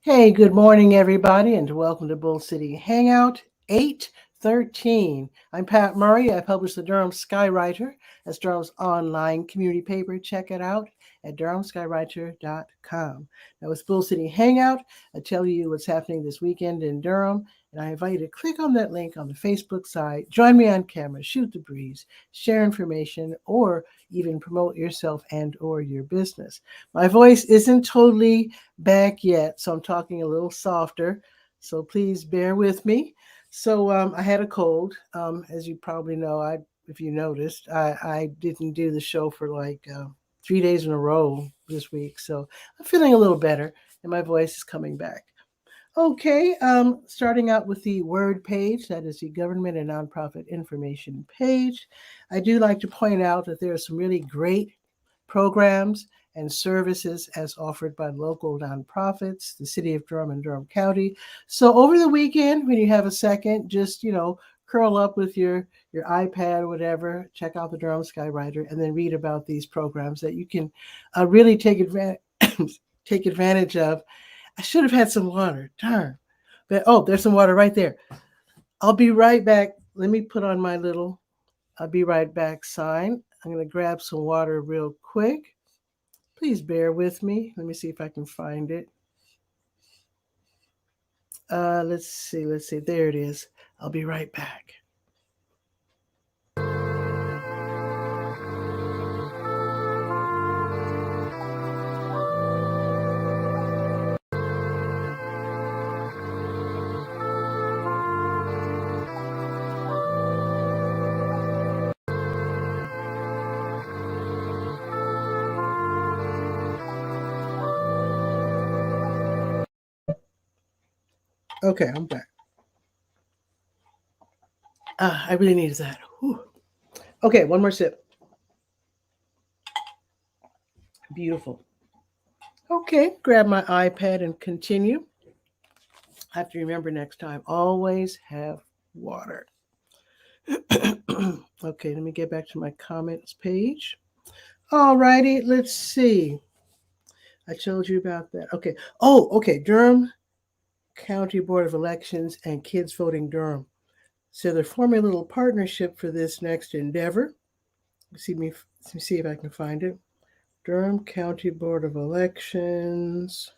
Hey, good morning, everybody, and welcome to Bull City Hangout 813. I'm Pat Murray. I publish the Durham Skywriter. That's Durham's online community paper. Check it out at durhamskywriter.com. Now, with Bull City Hangout, I tell you what's happening this weekend in Durham, and I invite you to click on that link on the Facebook site. Join me on camera, shoot the breeze, share information, or even promote yourself and or your business. My voice isn't totally back yet, so I'm talking a little softer. So please bear with me. So I had a cold, as you probably know. If you noticed, I didn't do the show for like 3 days in a row this week, so I'm feeling a little better, and my voice is coming back. Okay, starting out with the word page, that is the government and nonprofit information page. I do like to point out that there are some really great programs and services as offered by local nonprofits, the city of Durham and Durham County. So over the weekend, when you have a second, just, curl up with your iPad or whatever, check out the Durham Skywriter, and then read about these programs that you can really take advantage take advantage of. I should have had some water. Darn. But there's some water right there. I'll be right back. Let me put on my little I'll be right back sign. I'm going to grab some water real quick. Please bear with me. Let me see if I can find it. Let's see. There it is. I'll be right back. Okay, I'm back. I really needed that. Whew. Okay, one more sip. Beautiful. Okay, grab my iPad and continue. I have to remember next time, always have water. Okay, let me get back to my comments page. All righty, let's see. I told you about that. Okay. Oh, okay. Durham County Board of Elections and Kids Voting Durham. So they're forming a little partnership for this next endeavor. See if I can find it. Durham County Board of Elections.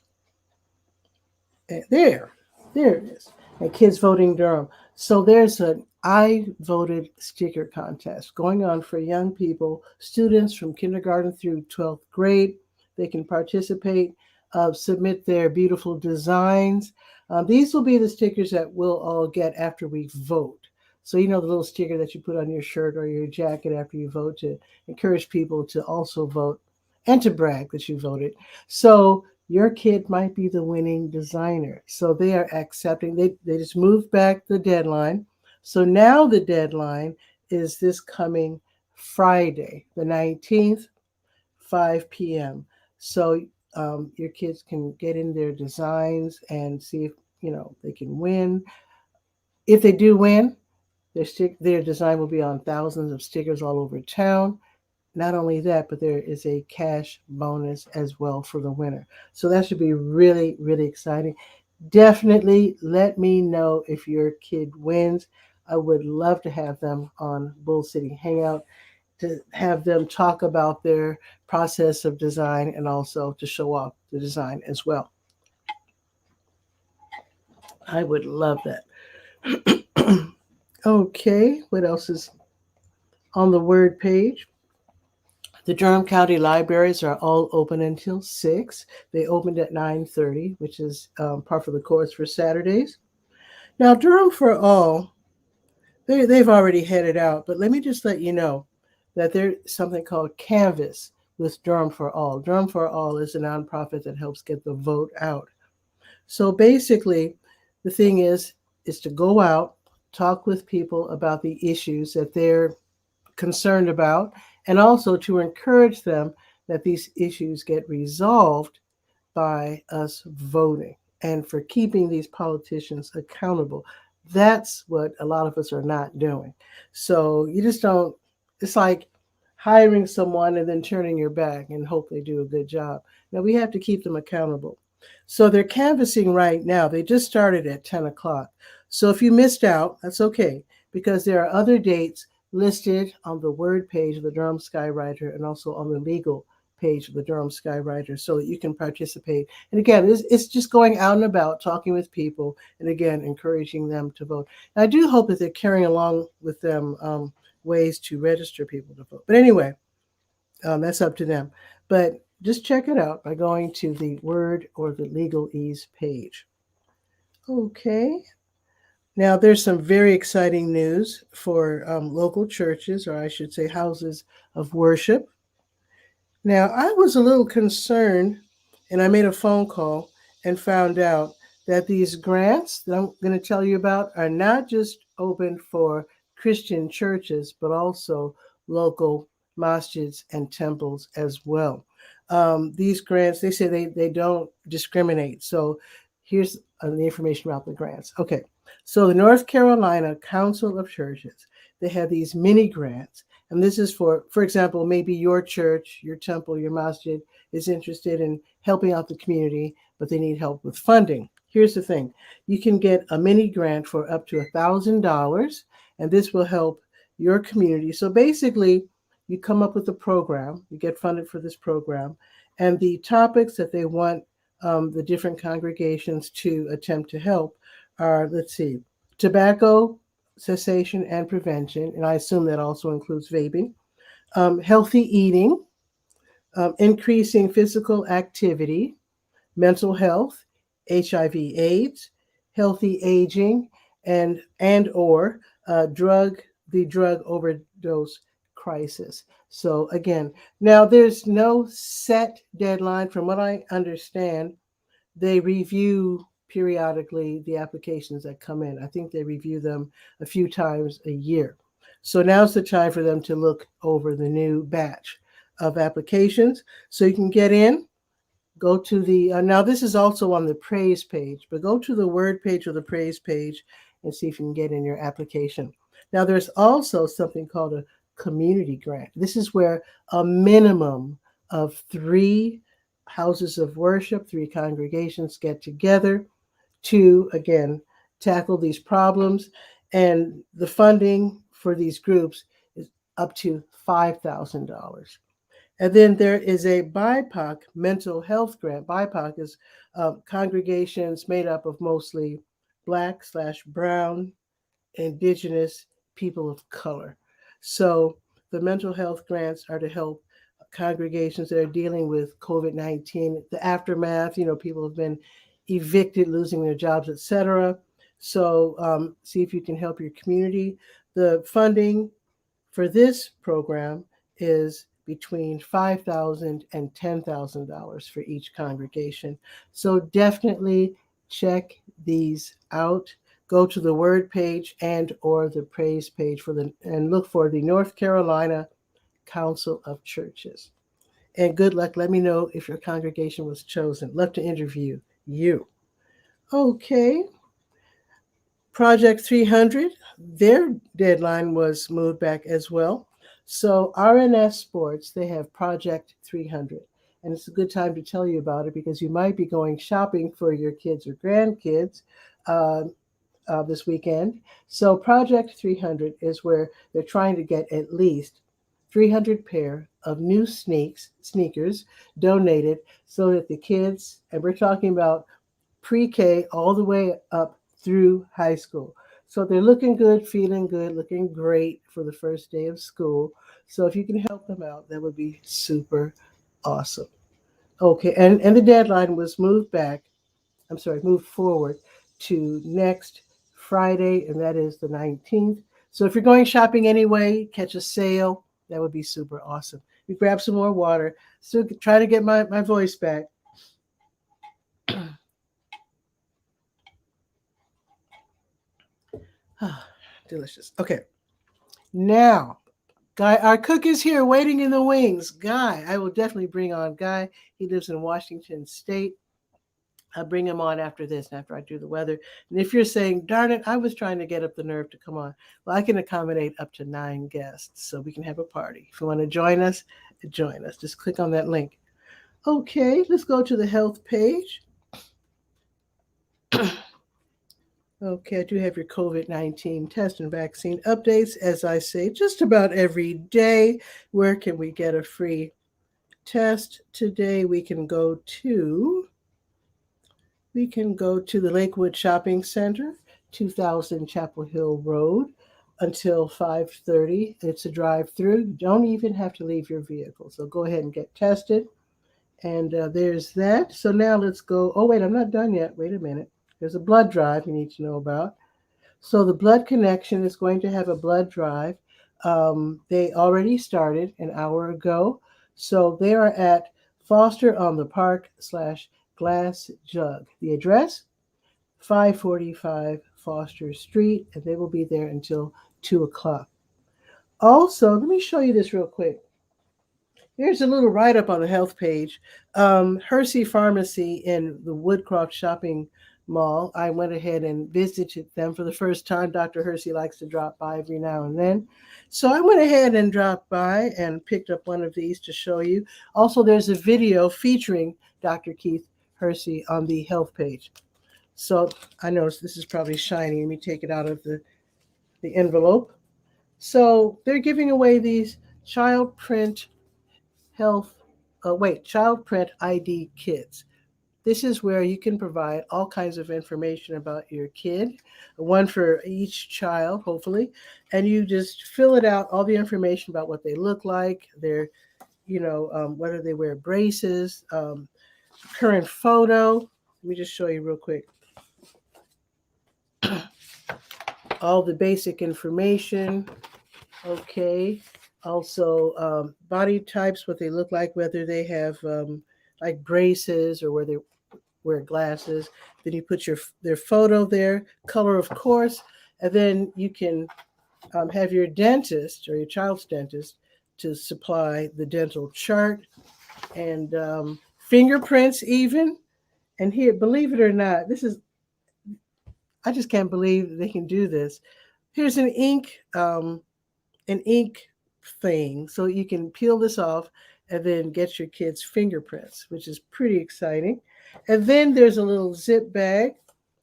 There it is. And Kids Voting Durham. So there's an I Voted sticker contest going on for young people, students from kindergarten through 12th grade. They can participate, submit their beautiful designs. These will be the stickers that we'll all get after we vote. So, the little sticker that you put on your shirt or your jacket after you vote to encourage people to also vote and to brag that you voted. So, your kid might be the winning designer. So they are accepting, they just moved back the deadline. So now the deadline is this coming Friday, the 19th, 5 p.m. So your kids can get in their designs and see if, they can win. If they do win, their design will be on thousands of stickers all over town. Not only that, but there is a cash bonus as well for the winner. So that should be really, really exciting. Definitely let me know if your kid wins. I would love to have them on Bull City Hangout to have them talk about their process of design and also to show off the design as well. I would love that. Okay, what else is on the word page? The Durham County libraries are all open until 6. They opened at 9:30, which is par for the course for Saturdays. Now, Durham for All, they've already headed out, but let me just let you know that there's something called Canvas with Durham for All. Durham for All is a nonprofit that helps get the vote out. So basically, the thing is to go out, talk with people about the issues that they're concerned about, and also to encourage them that these issues get resolved by us voting and for keeping these politicians accountable. That's what a lot of us are not doing. So you just don't, it's like hiring someone and then turning your back and hope they do a good job. Now we have to keep them accountable. So they're canvassing right now. They just started at 10 o'clock. So if you missed out, that's okay, because there are other dates listed on the word page of the Durham Skywriter and also on the legal page of the Durham Skywriter so that you can participate. And again, it's just going out and about, talking with people, and again, encouraging them to vote. And I do hope that they're carrying along with them ways to register people to vote. But anyway, that's up to them. But just check it out by going to the Word or the Legalese page. Okay. Now, there's some very exciting news for local churches, or I should say houses of worship. Now, I was a little concerned, and I made a phone call and found out that these grants that I'm going to tell you about are not just open for Christian churches, but also local masjids and temples as well. These grants, they say they don't discriminate. So here's the information about the grants. Okay, so the North Carolina Council of Churches, they have these mini grants. And this is for example, maybe your church, your temple, your masjid is interested in helping out the community, but they need help with funding. Here's the thing. You can get a mini grant for up to $1,000, and this will help your community. So basically, you come up with a program, you get funded for this program, and the topics that they want the different congregations to attempt to help are, let's see, tobacco cessation and prevention, and I assume that also includes vaping, healthy eating, increasing physical activity, mental health, HIV/AIDS, healthy aging, and or the drug overdose crisis. So again, now there's no set deadline. From what I understand, they review periodically the applications that come in. I think they review them a few times a year. So now's the time for them to look over the new batch of applications. So you can get in, go to the, now this is also on the praise page, but go to the word page or the praise page and see if you can get in your application. Now there's also something called a community grant. This is where a minimum of 3 houses of worship, 3 congregations get together to, again, tackle these problems. And the funding for these groups is up to $5,000. And then there is a BIPOC mental health grant. BIPOC is congregations made up of mostly Black/brown, indigenous people of color. So the mental health grants are to help congregations that are dealing with COVID-19, the aftermath. People have been evicted, losing their jobs, etc. So see if you can help your community. The funding for this program is between $5,000 and $10,000 for each congregation. So definitely check these out. Go to the word page and or the praise page and look for the North Carolina Council of Churches. And good luck. Let me know if your congregation was chosen. Love to interview you. Okay. Project 300, their deadline was moved back as well. So RNS Sports, they have Project 300. And it's a good time to tell you about it because you might be going shopping for your kids or grandkids this weekend. So Project 300 is where they're trying to get at least 300 pair of new sneakers donated so that the kids, and we're talking about pre-K all the way up through high school. So they're looking good, feeling good, looking great for the first day of school. So if you can help them out, that would be super awesome. Okay, and the deadline was moved forward to next Friday, and that is the 19th. So if you're going shopping anyway, catch a sale, that would be super awesome. You grab some more water. Still try to get my voice back. Delicious. Okay. Now, Guy, our cook is here waiting in the wings. Guy, I will definitely bring on Guy. He lives in Washington State. I'll bring him on after this, after I do the weather. And if you're saying, darn it, I was trying to get up the nerve to come on. Well, I can accommodate up to 9 guests, so we can have a party. If you want to join us, join us. Just click on that link. Okay, let's go to the health page. Okay, I do have your COVID-19 test and vaccine updates, as I say, just about every day. Where can we get a free test today? We can go to the Lakewood Shopping Center, 2000 Chapel Hill Road, until 5:30. It's a drive-through. You don't even have to leave your vehicle. So go ahead and get tested. And there's that. So now let's go. Oh, wait, I'm not done yet. Wait a minute. There's a blood drive you need to know about. So the Blood Connection is going to have a blood drive. They already started an hour ago. So they are at Foster on the Park / Glass Jug. The address, 545 Foster Street, and they will be there until 2 o'clock. Also, let me show you this real quick. Here's a little write-up on the health page. �𝗓𝗧𝗬 Pharmacy in the Woodcroft Shopping Mall. I went ahead and visited them for the first time. Dr. 𝗓𝗧𝗬 likes to drop by every now and then. So I went ahead and dropped by and picked up one of these to show you. Also, there's a video featuring Dr. Keith 𝗓𝗓𝗧 on the health page. So I noticed this is probably shiny. Let me take it out of the envelope. So they're giving away these child print ID kits. This is where you can provide all kinds of information about your kid, one for each child, hopefully, and you just fill it out, all the information about what they look like, their, whether they wear braces, current photo. Let me just show you real quick. All the basic information. Okay. Also, body types, what they look like, whether they have like braces or where they wear glasses. Then you put their photo there, color, of course, and then you can have your dentist or your child's dentist to supply the dental chart and fingerprints even. And here, believe it or not, I just can't believe they can do this. Here's an ink thing, so you can peel this off and then get your kids' fingerprints, which is pretty exciting. And then there's a little zip bag,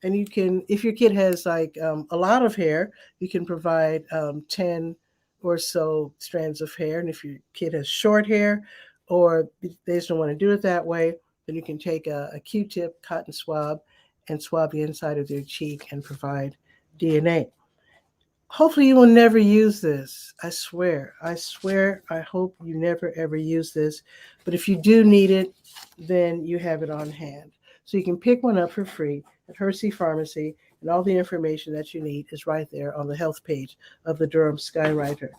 and you can, if your kid has like a lot of hair, you can provide 10 or so strands of hair. And if your kid has short hair or they just don't want to do it that way, then you can take a Q-tip, cotton swab, and swab the inside of their cheek and provide DNA. Hopefully you will never use this. I swear, I hope you never ever use this. But if you do need it, then you have it on hand. So you can pick one up for free at 𝗓𝗧𝗬 Pharmacy, and all the information that you need is right there on the health page of the Durham Skywriter.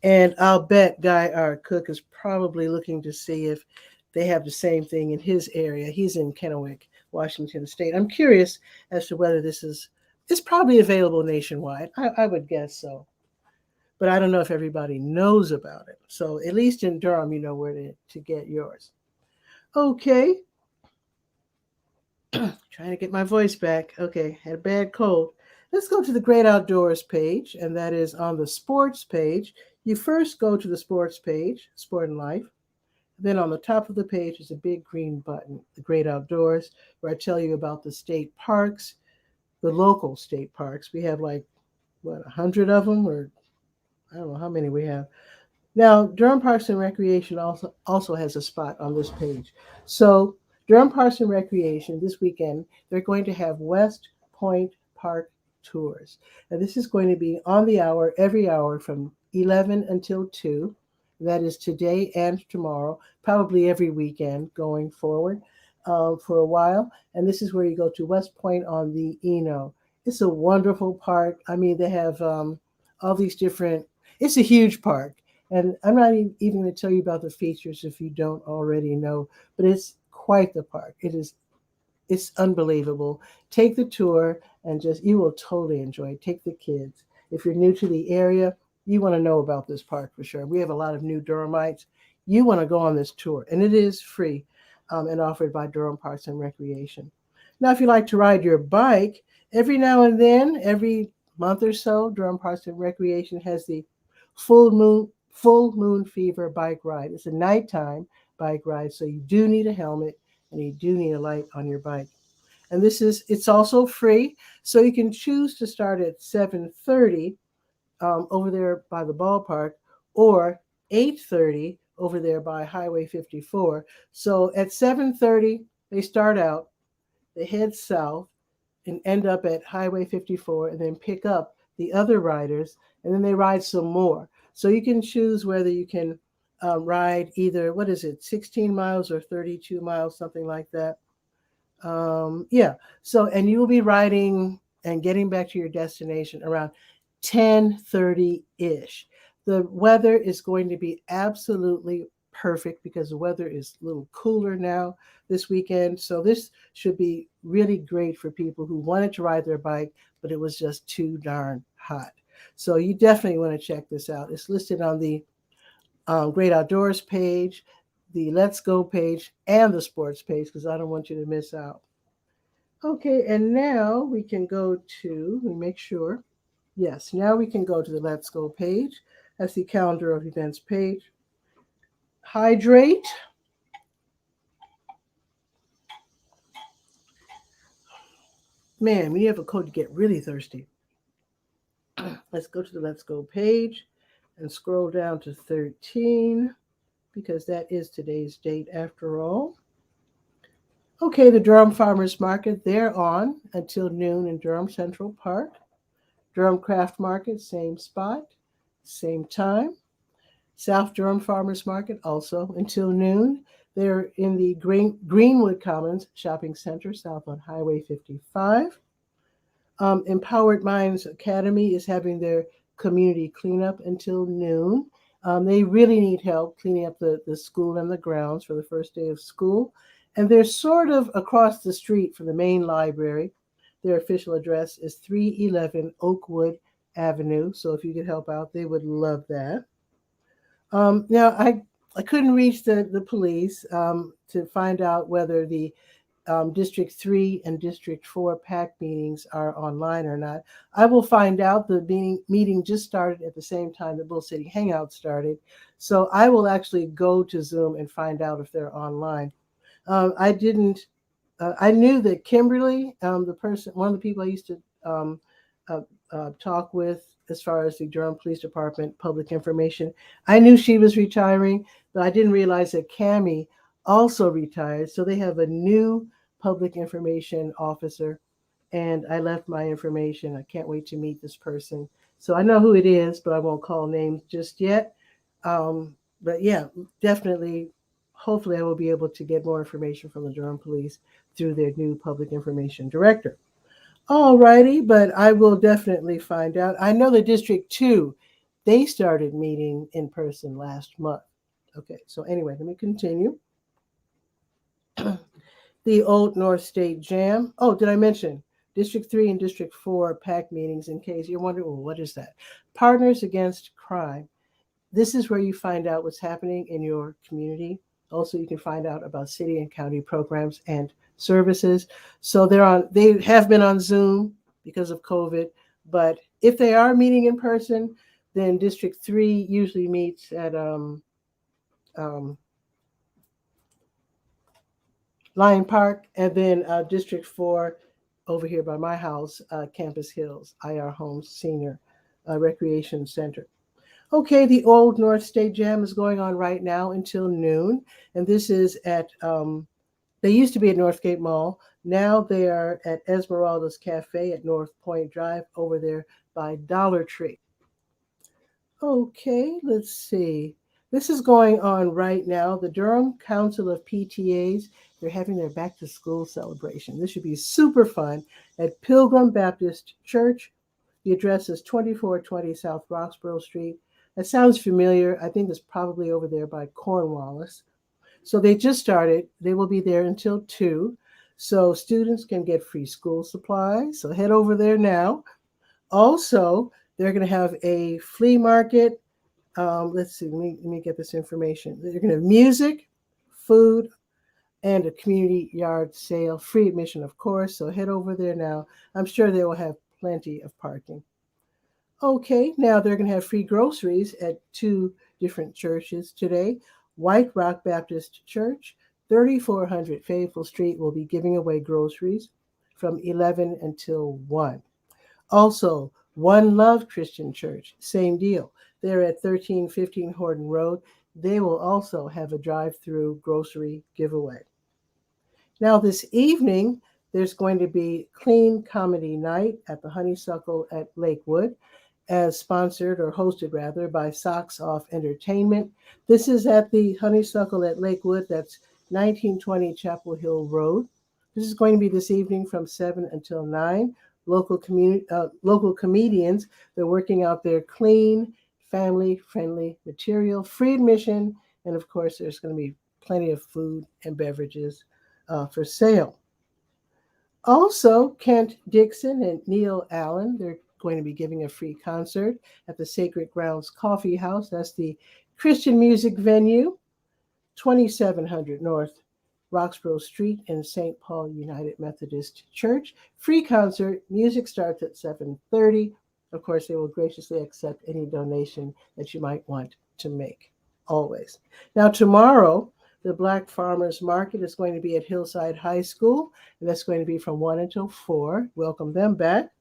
And I'll bet Guy, our cook, is probably looking to see if they have the same thing in his area. He's in Kennewick, Washington State. I'm curious as to whether it's probably available nationwide. I would guess so. But I don't know if everybody knows about it. So at least in Durham, you know where to get yours. Okay. Trying to get my voice back. Okay, had a bad cold. Let's go to the Great Outdoors page, and that is on the sports page. You first go to the sports page, Sport and Life. Then on the top of the page is a big green button, the Great Outdoors, where I tell you about the state parks, the local state parks. We have 100 of them, or I don't know how many we have. Now, Durham Parks and Recreation also has a spot on this page. So Durham Parks and Recreation this weekend, they're going to have West Point Park tours. And this is going to be on the hour, every hour from 11 until 2. That is today and tomorrow, probably every weekend going forward for a while. And this is where you go to West Point on the Eno. It's a wonderful park. I mean, they have all these different, it's a huge park. And I'm not even going to tell you about the features if you don't already know, but it's quite the park. It's unbelievable. Take the tour and you will totally enjoy it. Take the kids. If you're new to the area, you want to know about this park for sure. We have a lot of new Durhamites. You want to go on this tour, and it is free and offered by Durham Parks and Recreation. Now, if you like to ride your bike, every now and then, every month or so, Durham Parks and Recreation has the Full Moon Fever bike ride. It's a nighttime bike ride, so you do need a helmet and you do need a light on your bike. And it's also free. So you can choose to start at 7:30 over there by the ballpark, or 8:30 over there by Highway 54. So at 7:30, they start out, they head south and end up at Highway 54, and then pick up the other riders, and then they ride some more. So you can choose whether you can ride either, 16 miles or 32 miles, something like that. Yeah. So, and you will be riding and getting back to your destination around 10:30-ish. The weather is going to be absolutely perfect because the weather is a little cooler now this weekend. So this should be really great for people who wanted to ride their bike, but it was just too darn hot. So you definitely want to check this out. It's listed on the Great Outdoors page, the Let's Go page, and the sports page, because I don't want you to miss out. Okay, and now we can go to, let me make sure. Yes, now we can go to the Let's Go page. That's the calendar of events page. Hydrate. Man, when you have a cold, you get really thirsty. Let's go to the Let's Go page and scroll down to 13, because that is today's date after all. Okay, the Durham Farmers Market, they're on until noon in Durham Central Park. Durham Craft Market, same spot, same time. South Durham Farmers Market, also until noon. They're in the Greenwood Commons Shopping Center, south on Highway 55. Empowered Minds Academy is having their community cleanup until noon. They really need help cleaning up the school and the grounds for the first day of school. And they're sort of across the street from the main library. Their official address is 311 Oakwood Avenue. So if you could help out, they would love that. Now, I couldn't reach the police to find out whether the District 3 and District 4 PAC meetings are online or not. I will find out. The meeting just started at the same time the Bull City Hangout started. So I will actually go to Zoom and find out if they're online. I knew that Kimberly, one of the people I used to talk with as far as the Durham Police Department public information, I knew she was retiring, but I didn't realize that Cammie also retired. So they have a new public information officer, and I left my information. I can't wait to meet this person. So I know who it is, but I won't call names just yet. But yeah, definitely, hopefully I will be able to get more information from the Durham Police through their new public information director. All righty, but I will definitely find out. I know the District 2, they started meeting in person last month. Okay, so anyway, let me continue. The Old North State Jam. Oh, did I mention District 3 and District 4 PAC meetings, in case you're wondering, well, what is that? Partners Against Crime. This is where you find out what's happening in your community. Also, you can find out about city and county programs and services. So they have been on Zoom because of COVID, but if they are meeting in person, then District 3 usually meets at Lion Park, and then District 4 over here by my house, Campus Hills, IR Homes Senior Recreation Center. Okay, the Old North State Jam is going on right now until noon, and this is at, they used to be at Northgate Mall. Now they are at Esmeralda's Cafe at North Point Drive over there by Dollar Tree. Okay, let's see. This is going on right now. The Durham Council of PTAs, they're having their back to school celebration. This should be super fun at Pilgrim Baptist Church. The address is 2420 South Roxborough Street. That sounds familiar. I think it's probably over there by Cornwallis. So they just started. They will be there until 2. So students can get free school supplies. So head over there now. Also, they're going to have a flea market. Let's see, let me get this information. They're going to have music, food, and a community yard sale. Free admission, of course. So head over there now. I'm sure they will have plenty of parking. Okay, now they're going to have free groceries at 2 different churches today. White Rock Baptist Church, 3400 Fayetteville Street, will be giving away groceries. from 11 until 1. Also, One Love Christian Church, same deal. They're at 1315 Horton Road. They will also have a drive-through grocery giveaway. Now, this evening, there's going to be Clean Comedy Night at the Honeysuckle at Lakewood, as sponsored or hosted rather by Socks Off Entertainment. This is at the Honeysuckle at Lakewood. That's 1920 Chapel Hill Road. This is going to be this evening from 7 until 9. Local comedians, they're working out their clean, family-friendly material, free admission, and of course, there's going to be plenty of food and beverages for sale. Also, Kent Dixon and Neil Allen, they're going to be giving a free concert at the Sacred Grounds Coffee House. That's the Christian music venue, 2700 North Roxborough Street in St. Paul United Methodist Church. Free concert. Music starts at 7:30. Of course, they will graciously accept any donation that you might want to make, always. Now, tomorrow, the Black Farmers Market is going to be at Hillside High School, and that's going to be from 1 until 4. Welcome them back.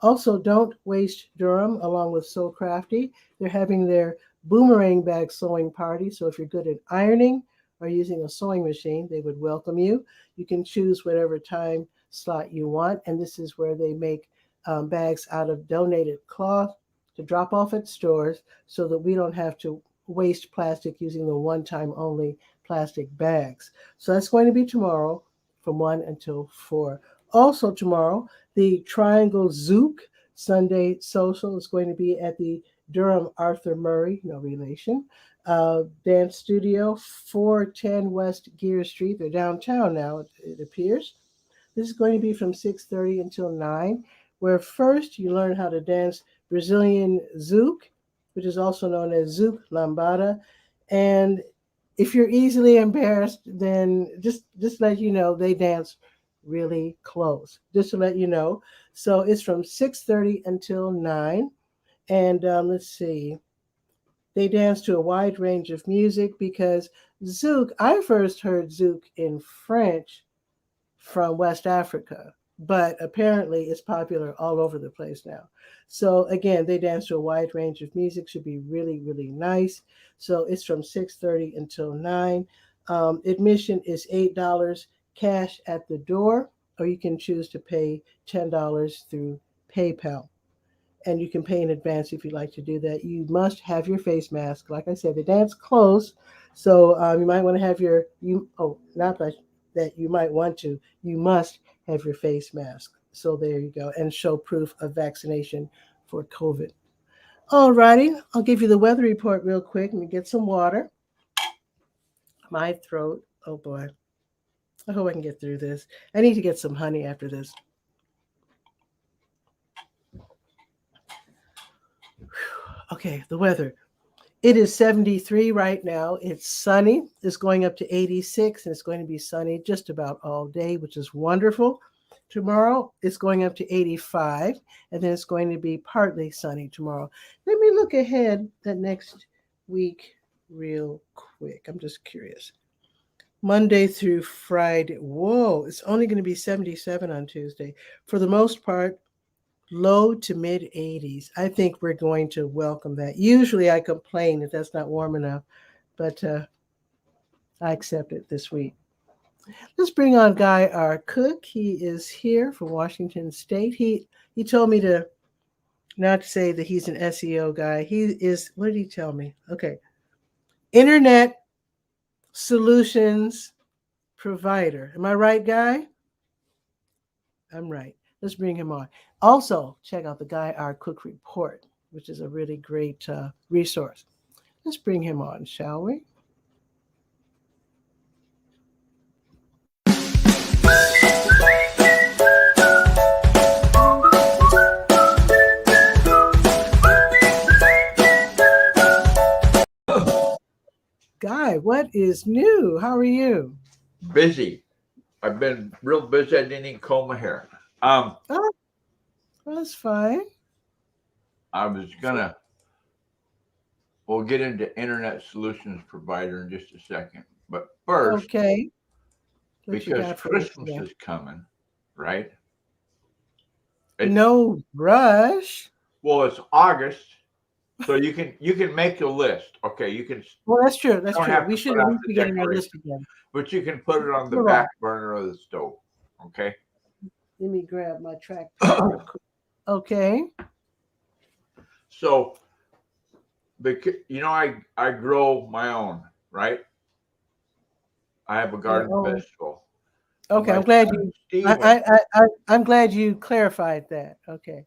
Also, Don't Waste Durham, along with So Crafty. They're having their boomerang bag sewing party. So if you're good at ironing or using a sewing machine, they would welcome you. You can choose whatever time slot you want. And this is where they make bags out of donated cloth to drop off at stores so that we don't have to waste plastic using the one-time only plastic bags. So that's going to be tomorrow from 1 until 4. Also tomorrow, the Triangle Zook Sunday Social is going to be at the Durham Arthur Murray, no relation, Dance Studio, 410 West Gear Street. They're downtown now, it appears. This is going to be from 6:30 until 9, where first you learn how to dance Brazilian Zouk, which is also known as Zouk Lambada. And if you're easily embarrassed, then just let you know they dance really close, just to let you know. So it's from 6:30 until 9. And let's see, they dance to a wide range of music because Zouk, I first heard Zouk in French from West Africa, but apparently it's popular all over the place now. So again, they dance to a wide range of music, should be really, really nice. So it's from 6:30 until 9. Admission is $8 cash at the door, or you can choose to pay $10 through PayPal. And you can pay in advance if you'd like to do that. You must have your face mask. Like I said, they dance close, so you might want to have not that you might want to. You must have your face mask. So there you go, and show proof of vaccination for COVID. All righty, I'll give you the weather report real quick. Let me get some water. My throat, oh boy. I hope I can get through this. I need to get some honey after this. Okay, the weather. It is 73 right now. It's sunny. It's going up to 86, and it's going to be sunny just about all day, which is wonderful. Tomorrow, it's going up to 85, and then it's going to be partly sunny tomorrow. Let me look ahead at next week real quick. I'm just curious. Monday through Friday. Whoa, it's only going to be 77 on Tuesday. For the most part, low to mid 80s. I think we're going to welcome that. Usually I complain that that's not warm enough, but I accept it this week. Let's bring on Guy, our cook. He is here from Washington State. He told me to not say that he's an SEO guy. He is, what did he tell me? Okay. Internet solutions provider. Am I right, Guy? I'm right. Let's bring him on. Also, check out the Guy Our Cook Report, which is a really great resource. Let's bring him on, shall we? Guy, what is new? How are you? Busy. I've been real busy. I didn't even comb my hair. That's fine. I was gonna. We'll get into internet solutions provider in just a second, but first, okay, because Christmas is coming, right? No rush. Well, it's August, so you can make a list. Okay, you can. Well, that's true. That's Don't true. have We to should put at out least the be getting our decoration, list together. but you can put it on the You're back right. burner of the stove. Okay. Let me grab my trackpad real quick. Okay. So, because I grow my own, right? I have a garden Oh, vegetable. okay. My I'm glad son you. Stephen, I'm glad you clarified that. Okay.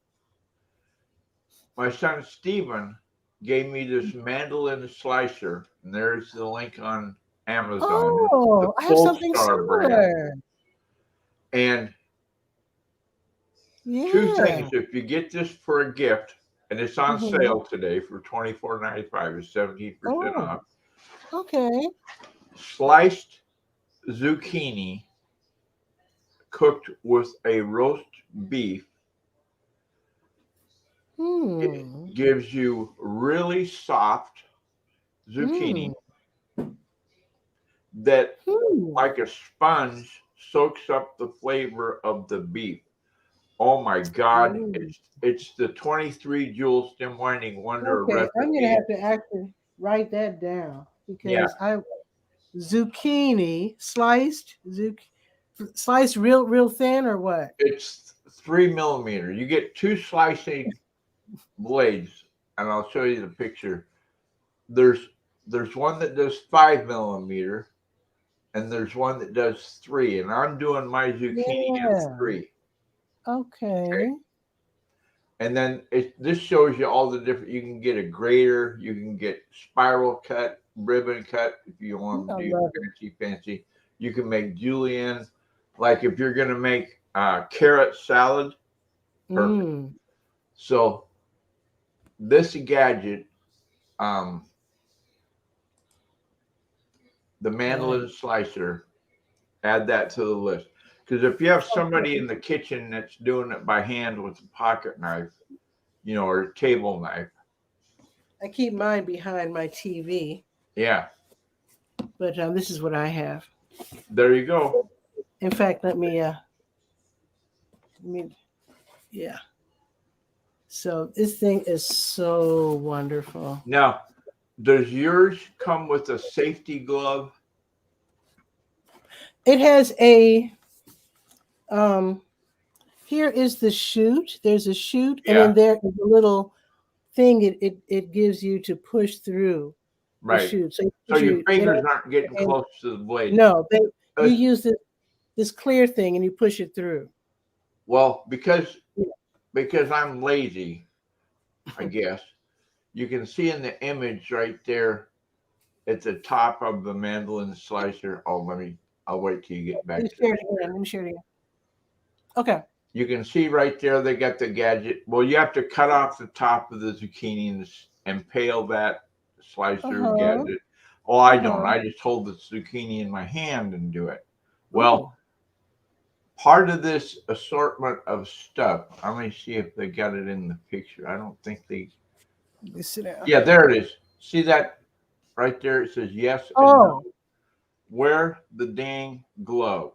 my son Stephen gave me this mandolin slicer, and there's the link on Amazon. It's the Oh, I have Full something Star brand. similar. And two Yeah. things: if you get this for a gift, and it's on Hmm. sale today for $24.95, it's 17% Oh, off. okay. Sliced zucchini cooked with a roast beef. Hmm. It gives you really soft zucchini Hmm. that, Hmm. like a sponge, soaks up the flavor of the beef. Oh my God, Ooh. it's the 23 jewel stem winding wonder Okay. I'm gonna recipe. have to actually write that down Yeah, because I zucchini sliced real thin or what? it's 3 millimeter. You get two slicing blades, and I'll show you the picture. There's one that does 5 millimeter, and there's one that does 3. And I'm doing my zucchini in Yeah. 3. Okay. Okay. And then this shows you all the different. You can get a grater, you can get spiral cut, ribbon cut if you want I to do love fancy. You can make julienne, like if you're gonna make carrot salad, it. perfect. So this gadget, um, the Nice. mandolin slicer, add that to the list. Because if you have somebody Okay. in the kitchen that's doing it by hand with a pocket knife, or a table knife, I keep mine behind my TV, yeah, but this is what I have. there you go. In fact, let me, yeah. So this thing is so wonderful. Now, does yours come with a safety glove? It has a um. Here is the chute. There's a chute, and then Yeah, there is a little thing it gives you to push through the right. chute. So So your it fingers aren't getting and close to the blade. no, you Uh, use this clear thing and you push it through. well, because I'm lazy, I guess, you can see in the image right there at the top of the mandolin slicer. Oh, I'll wait till you get Let back me to share this. it again. Let me share it again. Okay. You can see right there they got the gadget. Well, you have to cut off the top of the zucchini and impale that slicer Uh-huh. gadget. Oh, I don't. Uh-huh. I just hold the zucchini in my hand and do it. Well, Oh. part of this assortment of stuff, let me see if they got it in the picture. I don't think they. Let me sit down. Yeah, there it is. See that right there? It says yes and no. Oh. Wear the dang glove.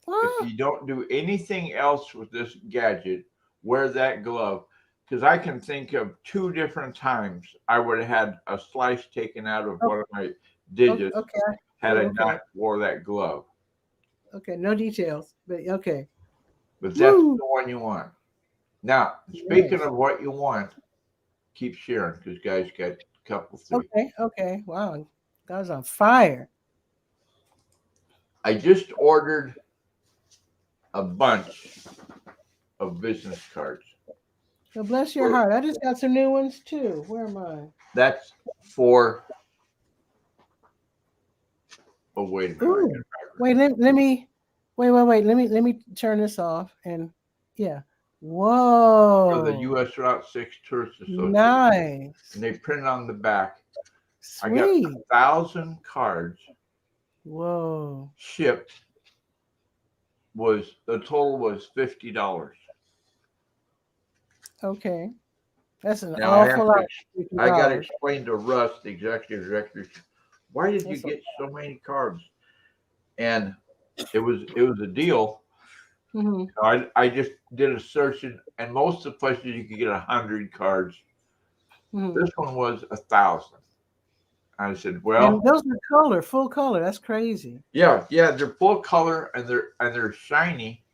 If Ah. you don't do anything else with this gadget, wear that glove. Because I can think of 2 different times I would have had a slice taken out of one of my digits Okay. had I Oh, okay. not wore that glove. Okay. No details, but okay. But that's Woo. the one you want. Now, speaking Yes. of what you want, keep sharing because guys got a couple things. Okay. Okay. Wow. God's on fire. I just ordered a bunch of business cards. So bless your heart. I just got some new ones too. Where am I? That's for. Oh, wait a minute. Ooh. Wait, let me wait. Let me turn this off and yeah. For the Whoa. U.S. Route 6 Tourist Association. Nice. And they print on the back. I got Sweet. 1,000 cards Whoa. shipped. The total was $50. Okay. That's an Now awful lot of I got to $50. explain to Russ, the executive director, why did you That's a, get so many cards? And it was a deal. Mm-hmm. I just did a search, and most of the places you could get 100 cards. Mm-hmm. This one was 1,000. I said, well, And those are color, full color. That's crazy. yeah, they're full color and they're shiny.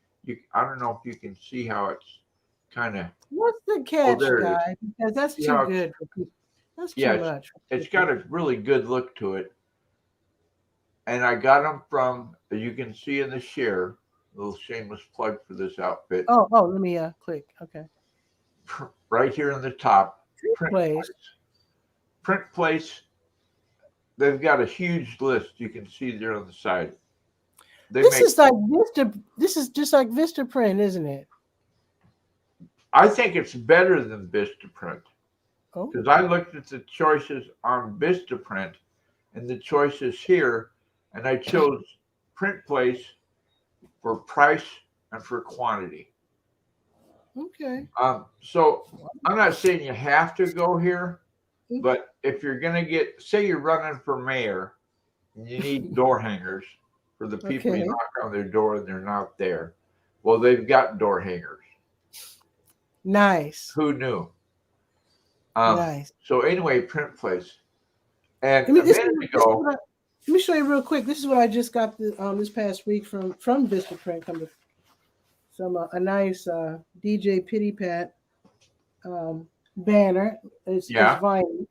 I don't know if you can see how it's kind of. What's the Oh, catch, there it is. guy? Because that's See too how it's, good for people. That's too yeah, much for it's got people. a really good look to it. And I got them from, as you can see in the share, a little shameless plug for this outfit, Oh, let me click. Okay. right here in the top, Tree print place. place. Print place, they've got a huge list. You can see there on the side. They This make, is like Vista. This is just like Vista print, isn't it? I think it's better than Vistaprint Oh, because I looked at the choices on Vistaprint and the choices here, and I chose print place for price and for quantity. okay. So I'm not saying you have to go here, but if you're going to get, say you're running for mayor and you need door hangers for the people you Okay. knock on their door and they're not there, well, they've got door hangers. Nice. Who knew? Nice. So anyway, print place. And Let me a this, minute this is ago, what let me show you real quick. This is what I just got this past week from Vista Print. Some a nice DJ Pity Pat banner. It's yeah, vinyl.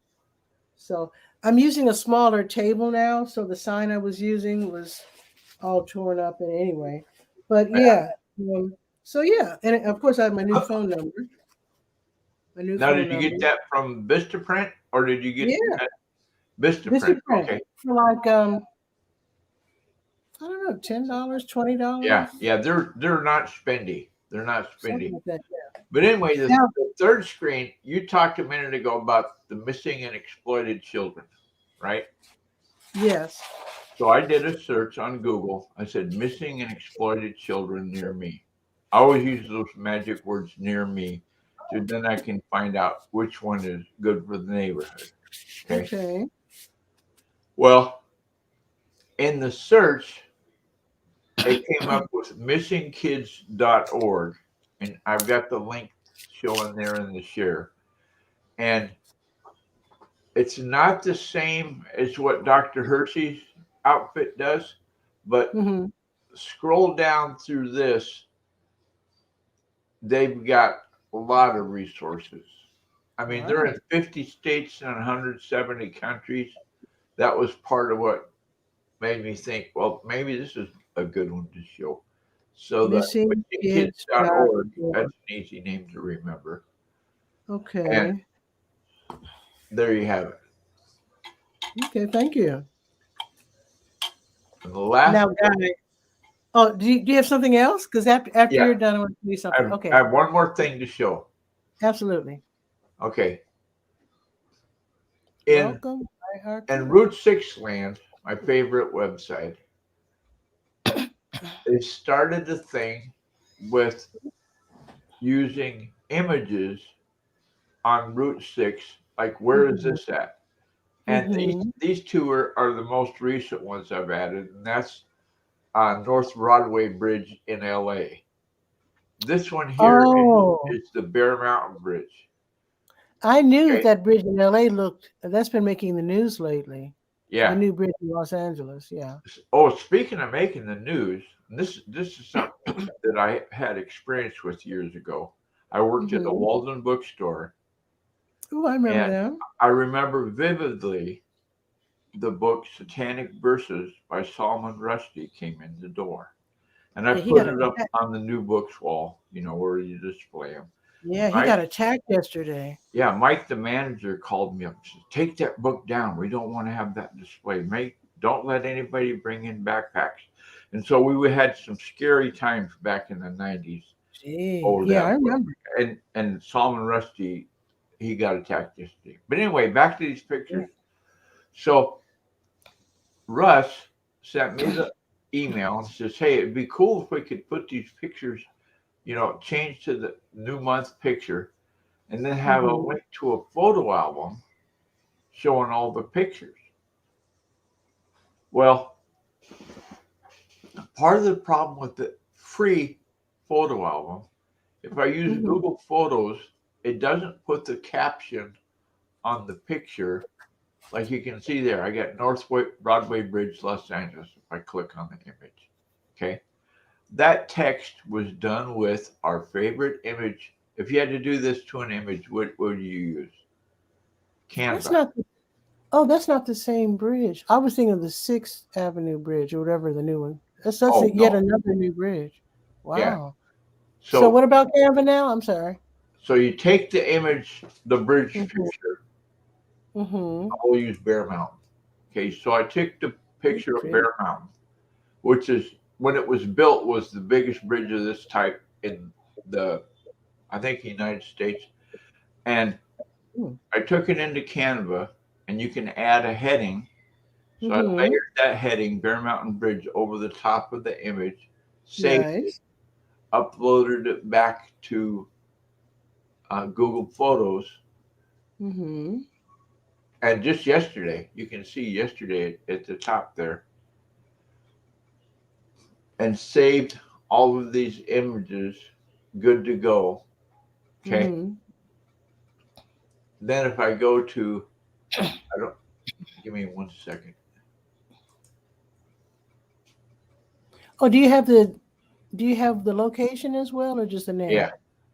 So I'm using a smaller table now. So the sign I was using was all torn up. And anyway, but yeah. Um, so yeah, and of course I have my new phone number. My new now phone did you number. get that from Vistaprint or did you get Yeah, that Vista Vistaprint? Print Okay. for like I don't know, $10, Yeah, $20, they're not spendy. They're not something spendy. like that. But anyway, Now, the third screen, you talked a minute ago about the missing and exploited children, right? yes. So I did a search on Google. I said missing and exploited children near me. I always use those magic words near me, so then I can find out which one is good for the neighborhood. Okay. Okay. Well, in the search, it came up with missingkids.org, and I've got the link showing there in the share. And it's not the same as what Dr. Hershey's outfit does, but Hmm. scroll down through this, they've got a lot of resources. I mean, they're Wow. in 50 states and 170 countries. That was part of what made me think, well, maybe this is a good one to show. So the Missing kids. missingkids.org, that's an easy name to remember. And Okay. there you have it. Okay. Thank you. And the last, Now, guys. Oh, do you have something else? Because after yeah, you're done, I want to do something. I Okay. have one more thing to show. Absolutely. Okay. In Welcome, and hierarchy. Route 6 land, my favorite website, they started the thing with using images on Route 6, like where is this at? And Mm-hmm. these two are the most recent ones I've added, and that's North Broadway Bridge in LA. This one here Oh, is the Bear Mountain Bridge. I knew Okay. that bridge in LA looked. That's been making the news lately. The Yeah. new bridge in Los Angeles. Yeah. Oh, speaking of making the news, this is something that I had experience with years ago. I worked at the Mm-hmm. Walden bookstore, Oh, I remember and them. I remember vividly the book Satanic Verses by Solomon Rushdie came in the door. And I Yeah, he put got it up attacked. on the new books wall, where you display them. Yeah, he Mike, got attacked yesterday. yeah, Mike, the manager, called me up and said, "Take that book down. We don't want to have that display. Don't let anybody bring in backpacks." And so we had some scary times back in the 90s Gee, over yeah, I that book. remember. And Solomon Rushdie, he got attacked yesterday. But anyway, back to these Yeah. pictures. So Russ sent me the email and says, "Hey, it'd be cool if we could put these pictures, change to the new month picture, and then have a Mm-hmm. link to a photo album showing all the pictures." Well, part of the problem with the free photo album. If I use Google Photos, it doesn't put the caption on the picture. Like you can see there, I got North Broadway Bridge, Los Angeles. If I click on the image, okay, that text was done with our favorite image. If you had to do this to an image, what would you use? That's Canva. not. That's not the same bridge. I was thinking of the 6th Avenue Bridge or whatever the new one. That's Oh yet no, another new bridge. yeah. Wow. So So what about Canva now? I'm sorry. so you take the image, the bridge Mm-hmm. picture. Mm-hmm. I will use Bear Mountain. Okay, so I took the picture of Bear Mountain, which is when it was built was the biggest bridge of this type in the, I think, United States. And I took it into Canva, and you can add a heading. So I layered that heading, Bear Mountain Bridge, over the top of the image, saved it, Nice. uploaded it back to Google Photos. Mm-hmm. And just yesterday, you can see yesterday at the top there, and saved all of these images, good to go. Okay. Mm-hmm. Then if I go to, give me 1 second. Oh, do you have the location as well, or just the name? Yeah,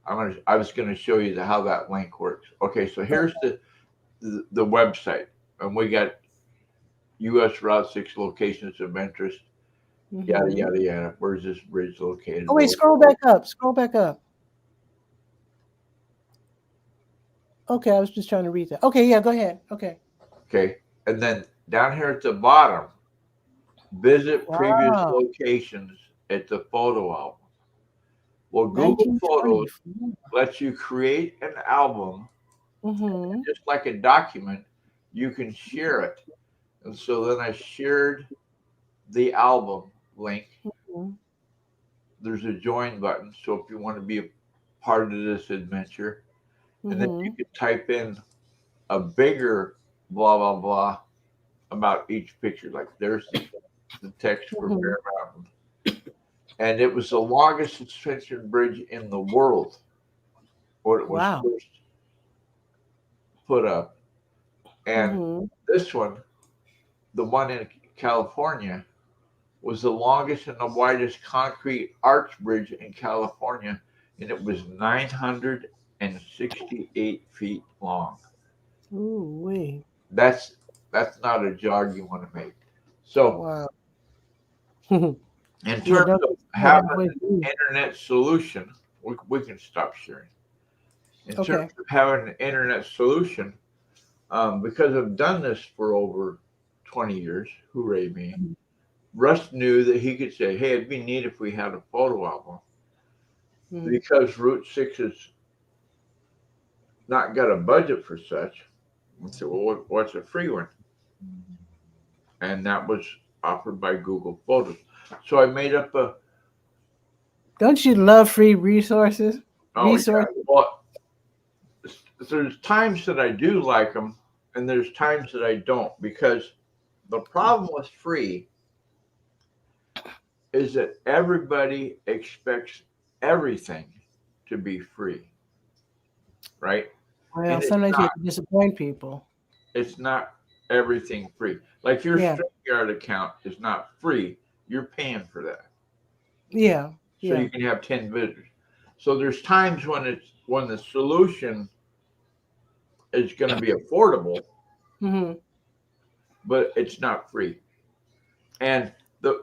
I was gonna show you how that link works. Okay, so here's the website, and we got U.S. Route 6 locations of interest. Yada Mm-hmm. yada yada. Where's this bridge located? Oh wait, scroll back up. Scroll back up. Okay, I was just trying to read that. Okay, yeah, go ahead. Okay. Okay, and then down here at the bottom, visit previous Wow. locations at the photo album. Well, Google Photos 1924. lets you create an album, Mm-hmm. just like a document. You can share it, and so then I shared the album link. Mm-hmm. There's a join button, so if you want to be a part of this adventure, and then you can type in a bigger blah blah blah about each picture. Like there's the text for Bear Mountain, and it was the longest suspension bridge in the world when it was Wow. first put up. And Mm-hmm. this one, the one in California, was the longest and the widest concrete arch bridge in California, and it was 968 feet long. Ooh, wait. That's not a jog you want to make. So, Wow. in Yeah, terms don't of go having halfway an through. internet solution, we can stop sharing. In Okay. terms of having an internet solution, because I've done this for over 20 years, hooray me. Russ knew that he could say, hey, it'd be neat if we had a photo album. Because Route 6 has not got a budget for such. I said, well, what's a free one? And that was offered by Google Photos. So I made up a. Don't you love free resources? Oh, yeah. Well, there's times that I do like them, and there's times that I don't, because the problem with free is that everybody expects everything to be free, right? Well, And it's sometimes you not. have to disappoint people. It's not everything free. Like your Yeah. StreamYard account is not free. You're paying for that. Yeah. So Yeah. you can have 10 visitors. So there's times when the solution is going to be affordable, but it's not free. And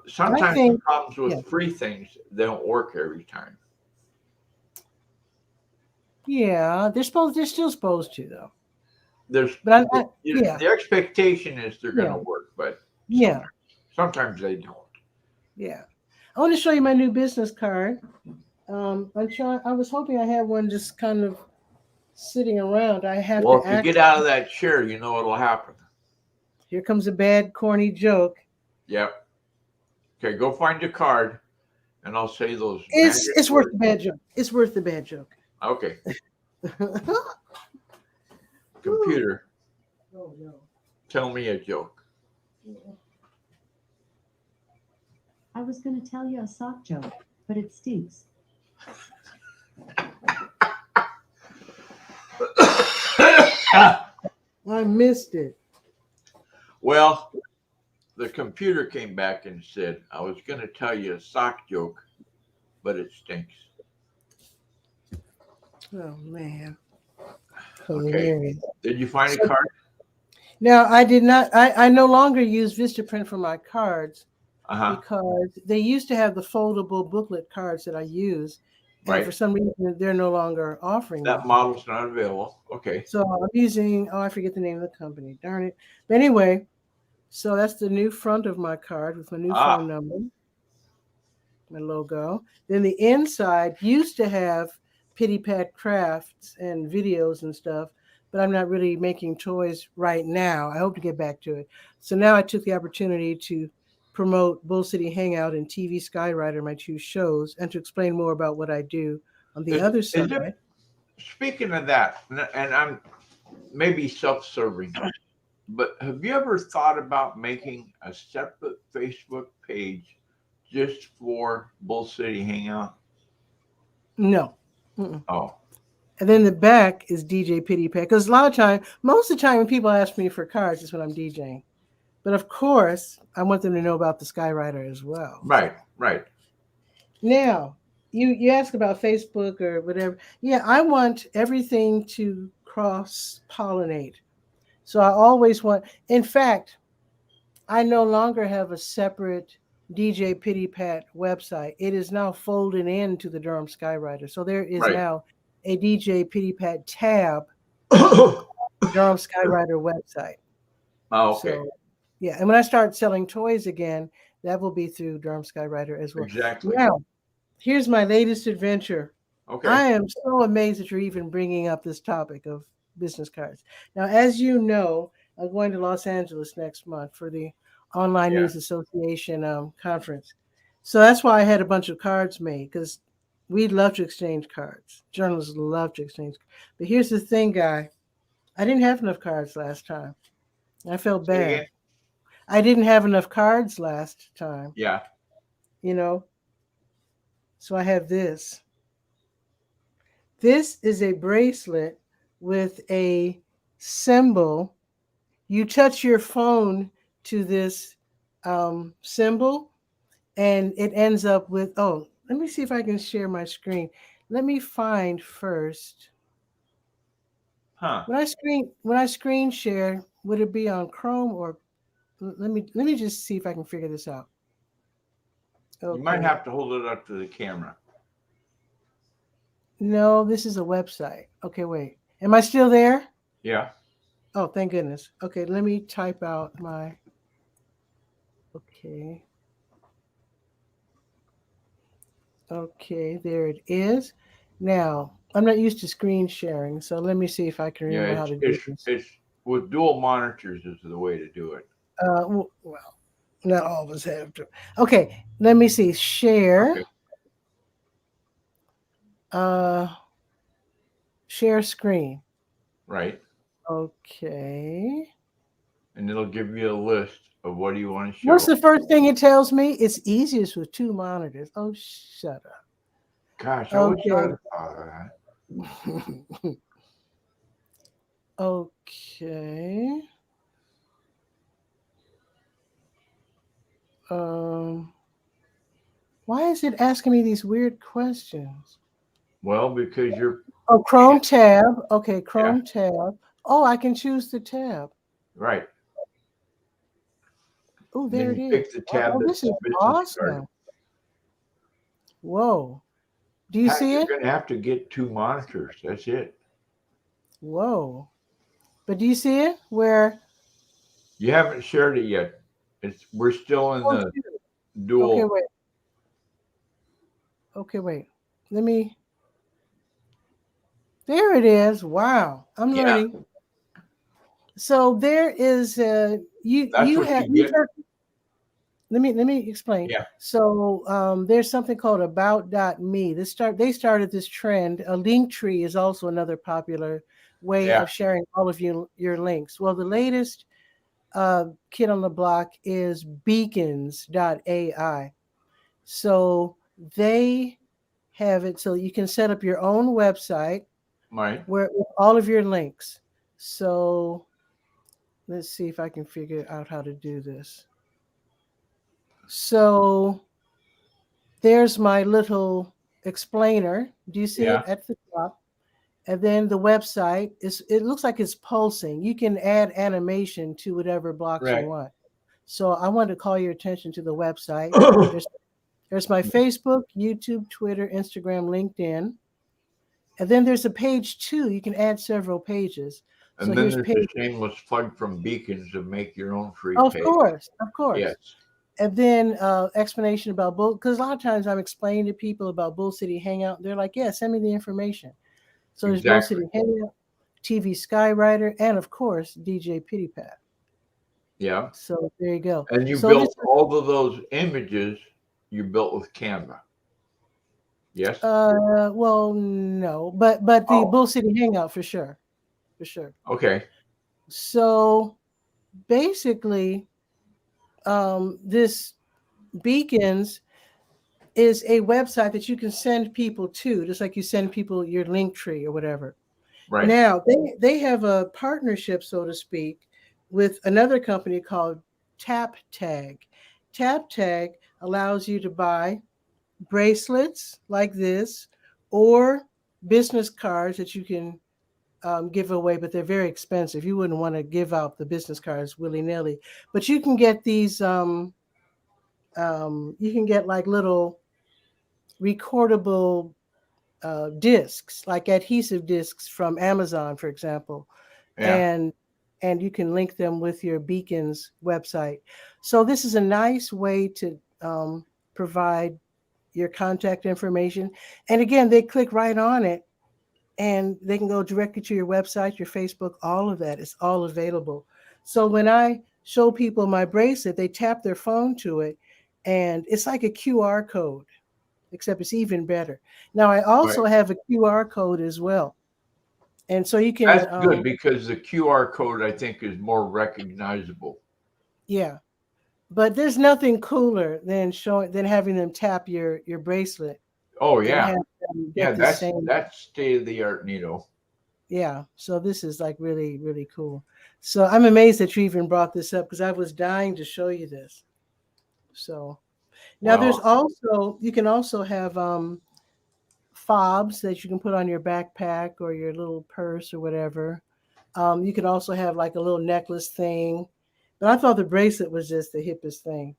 sometimes the problems with free things, they don't work every time. Yeah, they're still supposed to though. The expectation is they're going to work, but sometimes they don't. Yeah. I want to show you my new business card. I was hoping I had one just kind of sitting around. I have Well, to if you get out of that chair, you know what'll happen. Here comes a bad, corny joke. Yep. Okay, go find your card, and I'll say those. It's worth the bad joke. It's worth the bad joke. Okay. Computer. Oh no. Tell me a joke. I was going to tell you a sock joke, but it stinks. I missed it. Well, the computer came back and said, I was going to tell you a sock joke, but it stinks. Oh man. Okay. Hilarious. Did you find a card? Now I did not. I no longer use Vistaprint for my cards Uh-huh. because they used to have the foldable booklet cards that I use, and Right. for some reason they're no longer offering That them. model's not available. Okay. So I'm using. Oh, I forget the name of the company. Darn it. But anyway, so that's the new front of my card with my new phone number, my logo. Then the inside used to have Pity Pat crafts and videos and stuff, but I'm not really making toys right now. I hope to get back to it. So now I took the opportunity to promote Bull City Hangout and TV Skywriter, my two shows, and to explain more about what I do on the other side. Speaking of that, and I'm maybe self-serving, but have you ever thought about making a separate Facebook page just for Bull City Hangout? No. Oh. And then the back is DJ Pity Pat. Because a lot of time, most of the time when people ask me for cards, it's when I'm DJing. But of course, I want them to know about the Skywriter as well. Right, right. Now, you ask about Facebook or whatever. Yeah, I want everything to cross-pollinate. So I always want, in fact, I no longer have a separate DJ Pity Pat website. It is now folded into the Durham Skywriter. So there is now a DJ Pity Pat tab on the Durham Skywriter website. Oh, okay. So, yeah, and when I start selling toys again, that will be through Durham Skywriter as well. Exactly. Now, here's my latest adventure. Okay. I am so amazed that you're even bringing up this topic of business cards. Now, as you know, I'm going to Los Angeles next month for the Online News Association conference. So that's why I had a bunch of cards made, because we'd love to exchange cards. Journalists love to exchange. But here's the thing, Guy. I didn't have enough cards last time. I felt bad. I didn't have enough cards last time. Yeah. You know? So I have this. This is a bracelet with a symbol. You touch your phone to this symbol, and it ends up with, oh, let me see if I can share my screen. Let me find first. Huh. When I screen share, would it be on Chrome or let me just see if I can figure this out. Okay. You might have to hold it up to the camera. No, this is a website. Okay, wait. Am I still there? Yeah. Oh, thank goodness. Okay, let me type out my. Okay. Okay, there it is. Now, I'm not used to screen sharing, so let me see if I can remember how to do this. It's with dual monitors is the way to do it. Well, not all of us have to. Okay, let me see. Share. Okay. Share screen. Right. Okay. And it'll give you a list of what do you want to show. What's the first thing it tells me? It's easiest with two monitors. Oh, shut up. Gosh, I wish I thought of that. Okay. Why is it asking me these weird questions? Well, because you're. Oh, Chrome tab. Okay, Chrome tab. Oh, I can choose the tab. Right. Oh, there it is. Pick the tab. Oh, this is awesome. Card. Whoa. Do you see it? You're going to have to get two monitors. That's it. Whoa. But do you see it? Where? You haven't shared it yet. We're still in the dual. Okay, wait. Okay, wait. Let me. There it is. Wow. I'm learning. So there is you have. Let me explain. Yeah. So there's something called about.me. They started this trend. A link tree is also another popular way of sharing all of your links. Well, the latest kid on the block is beacons.ai. So they have it so you can set up your own website Right. where with all of your links. So let's see if I can figure out how to do this. So there's my little explainer. Do you see it Yeah. at the top? And then the website is, it looks like it's pulsing. You can add animation to whatever blocks you Right. want. So I wanted to call your attention to the website. There's my Facebook, YouTube, Twitter, Instagram, LinkedIn. And then there's a page 2. You can add several pages. So And then here's there's a page. shameless plug from Beacons to make your own free Of page. course, of course. Yes. And then explanation about Bull, because a lot of times I'm explaining to people about Bull City Hangout. They're like, yeah, send me the information. So there's Bull Exactly. City Hangout, TV Skywriter, and of course, DJ 𝗕𝗧𝗬. Yeah. So there you go. And you So built all of those images you built with Canva. Yes. well, no, but the Oh. Bull City Hangout for sure. For sure. Okay. So basically, this Beacons is a website that you can send people to, just like you send people your link tree or whatever. Right. Now they have a partnership, so to speak, with another company called 𝗕𝗨𝗟𝗟. 𝗕𝗨𝗟𝗟 allows you to buy bracelets like this or business cards that you can give away, but they're very expensive. You wouldn't want to give out the business cards willy-nilly, but you can get these you can get like little recordable discs, like adhesive discs from Amazon, for example. Yeah. And you can link them with your Beacons website. So this is a nice way to provide your contact information. And again, they click right on it and they can go directly to your website, your Facebook, all of that. It's all available. So when I show people my bracelet, they tap their phone to it and it's like a QR code, except it's even better. Now I also Right. have a QR code as well. And so you can, That's good because the QR code, I think, is more recognizable. yeah. But there's nothing cooler than having them tap your bracelet Oh and yeah. have them Yeah, get the same. that's state of the art, Nito. Yeah. So this is like really, really cool. So I'm amazed that you even brought this up because I was dying to show you this. So now there's Well, also, you can also have fobs that you can put on your backpack or your little purse or whatever. You can also have like a little necklace thing. But I thought the bracelet was just the hippest thing,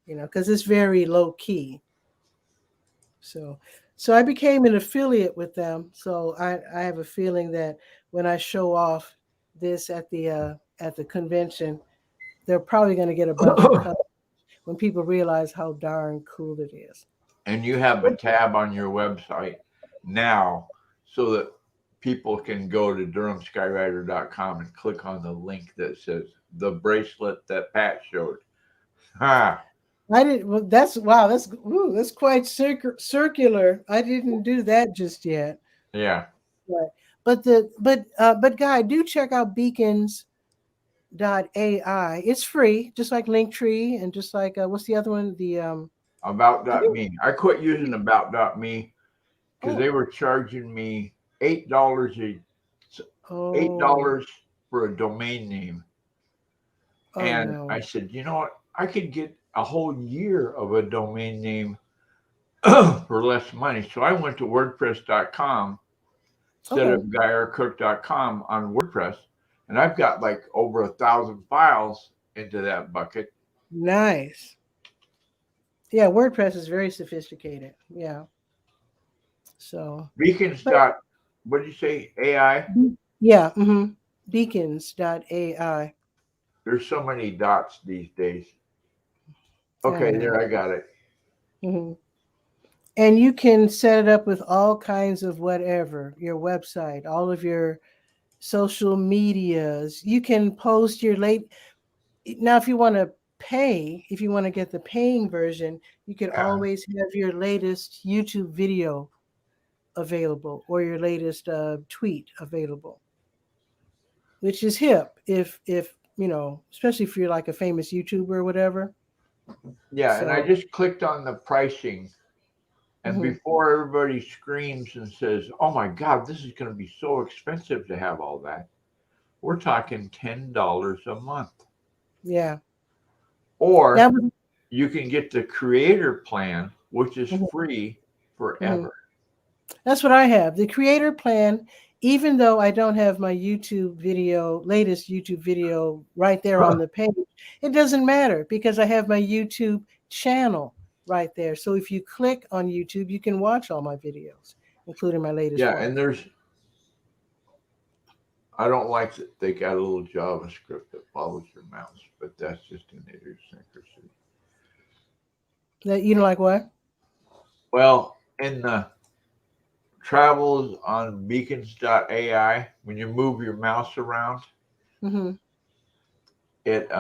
because it's very low key. So I became an affiliate with them. So I have a feeling that when I show off this at the convention, they're probably going to get a bunch of customers when people realize how darn cool it is. and you have a tab on your website now so that people can go to DurhamSkywriter.com and click on the link that says the bracelet that Pat showed. Ha! I didn't. Well, that's wow. That's quite circular. I didn't do that just yet. Yeah. But guy, do check out beacons.ai. It's free, just like Linktree and just like what's the other one? The About.me. I quit using about.me because they oh were charging me $8 oh for a domain name. oh And no. I said, you know what? I could get a whole year of a domain name for less money. So I went to WordPress.com instead Okay. of GuyRCook.com on WordPress. And I've got like over 1,000 files into that bucket. Nice. Yeah, WordPress is very sophisticated. Yeah. So Beacons. but What did you say? AI? yeah, beacons.ai. There's so many dots these days. I Okay, know. there, I got it. hmm And you can set it up with all kinds of whatever, your website, all of your social medias. You can post your late. Now, if you want to pay, if you want to get the paying version, you can Yeah. always have your latest YouTube video available or your latest tweet available, which is hip if especially if you're like a famous YouTuber or whatever. Yeah, and I So just clicked on the pricing And before everybody screams and says, "Oh my God, this is going to be so expensive to have all that," we're talking $10 a month. Yeah. Or That you can get the creator plan, which is free forever. That's what I have. The creator plan, even though I don't have my YouTube video, latest YouTube video right there on the page, it doesn't matter because I have my YouTube channel right there. So if you click on YouTube, you can watch all my videos, including my latest one. Yeah, and I don't like that they got a little JavaScript that follows your mouse, but that's just an idiosyncrasy. That you don't like what? Well, in the travels on beacons.ai, when you move your mouse around, it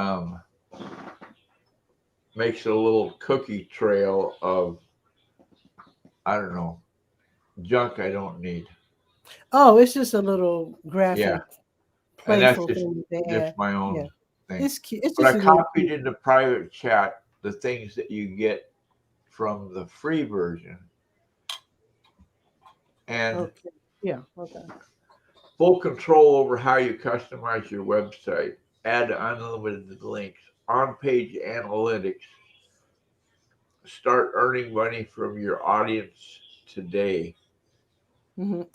makes a little cookie trail of, I don't know, junk I don't need. Oh, it's just a little graphic, Yeah, and that's playful thing that they just add. my own Yeah. thing. It's cute. It's But just I a little copied cute. into private chat the things that you get from the free version. And Okay. Yeah. Okay. full control over how you customize your website, add unlimited links, on-page analytics, start earning money from your audience today.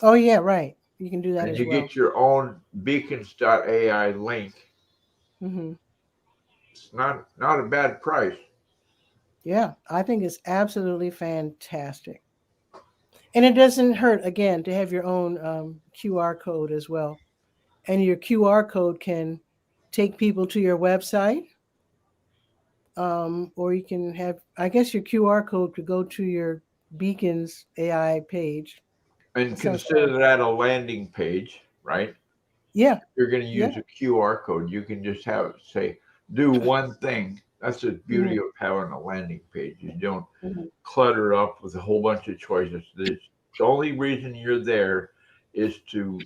Oh yeah, right. You can do that And as you well. get your own beacons.ai link. It's not a bad price. Yeah, I think it's absolutely fantastic. And it doesn't hurt, again, to have your own QR code as well. And your QR code can take people to your website, or you can have, I guess your QR code could go to your Beacons AI page. And That sounds consider that a landing page, right? Yeah, You're going to yeah. use a QR code. You can just have it say, do one thing. That's the beauty of having a landing page. You don't clutter up with a whole bunch of choices. The only reason you're there is to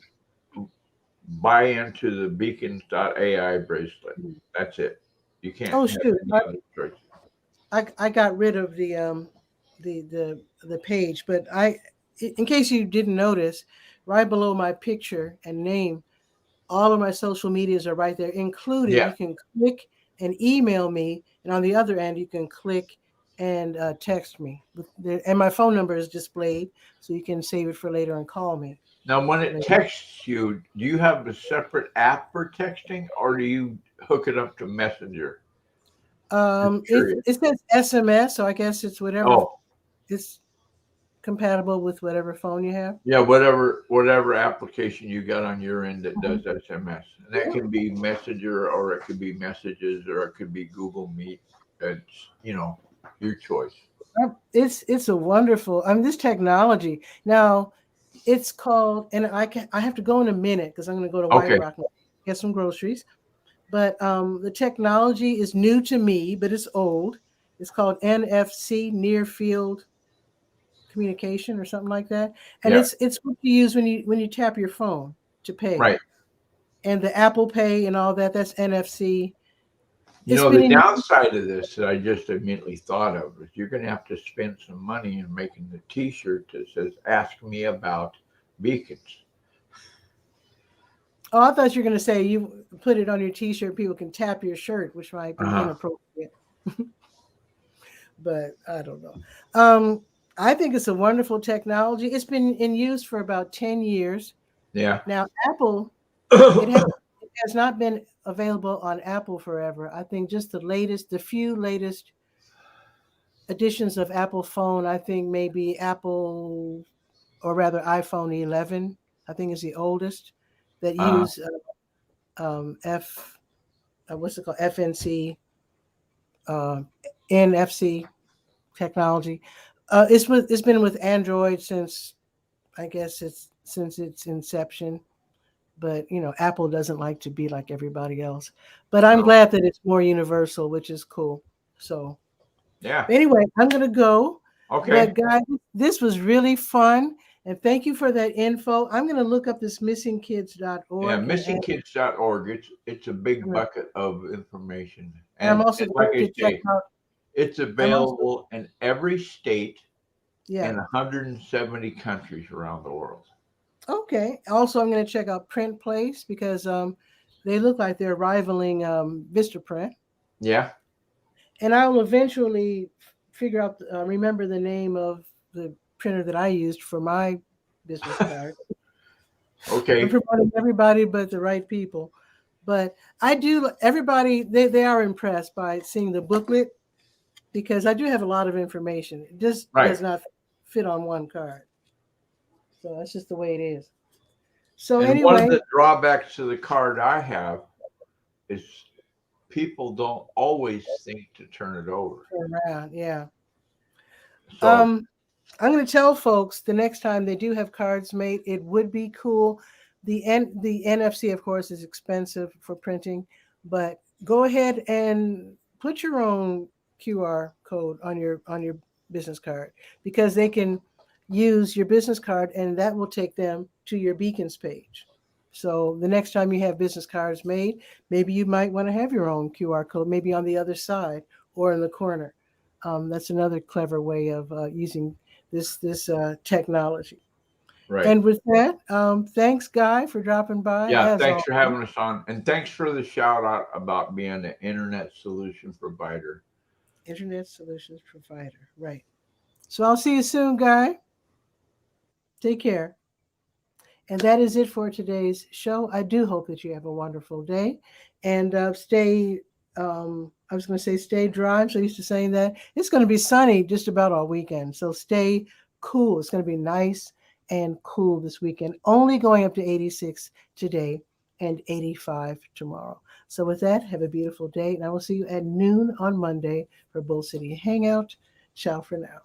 buy into the beacons.ai bracelet. That's it. You can't Oh have shoot, any other choices. I got rid of the page, but in case you didn't notice, right below my picture and name, all of my social medias are right there, including Yeah. you can click and email me, and on the other end you can click and text me. And my phone number is displayed, so you can save it for later and call me. Now, when it texts you, do you have a separate app for texting, or do you hook it up to Messenger? It says SMS, so I guess it's whatever. Oh, It's compatible with whatever phone you have. yeah, whatever application you got on your end that does SMS. And that can be Messenger, or it could be Messages, or it could be Google Meet. It's, your choice. It's a wonderful. I mean, this technology now. It's called, and I have to go in a minute because I'm going to go to White Rock and get some groceries. But the technology is new to me, but it's old. It's called NFC, Near Field Communication, or something like that. And it's what you use when you tap your phone to pay. Right. And the Apple Pay and all that, that's NFC. The downside of this that I just immediately thought of is you're going to have to spend some money in making the T-shirt that says "Ask me about beacons." Oh, I thought you were going to say you put it on your T-shirt, people can tap your shirt, which might be inappropriate. But I don't know. I think it's a wonderful technology. It's been in use for about 10 years. Yeah. Now, Apple, it has not been available on Apple forever. I think just the few latest editions of Apple phone, I think maybe Apple, or rather iPhone 11, I think is the oldest that use what's it called? FNC, NFC technology. It's been with Android since, I guess since its inception. But Apple doesn't like to be like everybody else. But I'm glad that it's more universal, which is cool. So yeah. Anyway, I'm gonna go. Okay. But guys, this was really fun. And thank you for that info. I'm going to look up this missingkids.org. Yeah, missingkids.org. It's a big bucket of information. And I'm also like I going to check say, out. it's available in every state Yeah. in 170 countries around the world. Okay. Also, I'm going to check out Print Place because they look like they're rivaling Vistaprint. Yeah. And I will eventually figure out, remember the name of the printer that I used for my business card. I'm Okay. promoting everybody but the right people. But I do, everybody, they are impressed by seeing the booklet because I do have a lot of information. It just Right. does not fit on one card. So that's just the way it is. So And one of anyway, the drawbacks to the card I have is people don't always think to turn it over. turn around, yeah. So I'm going to tell folks the next time they do have cards made, it would be cool. The NFC, of course, is expensive for printing, but go ahead and put your own QR code on your business card because they can use your business card and that will take them to your beacons page. So the next time you have business cards made, maybe you might want to have your own QR code, maybe on the other side or in the corner. That's another clever way of using this technology. right. And with that, thanks, Guy, for dropping by. Yeah, As thanks always, for having us on. And thanks for the shout out about being the internet solution provider. Internet Solutions Provider. Right. So I'll see you soon, Guy. Take care. And that is it for today's show. I do hope that you have a wonderful day and stay. I was going to say stay dry. I'm so used to saying that. It's going to be sunny just about all weekend. So stay cool. It's going to be nice and cool this weekend. Only going up to 86 today and 85 tomorrow. So with that, have a beautiful day. And I will see you at noon on Monday for Bull City Hangout. Ciao for now.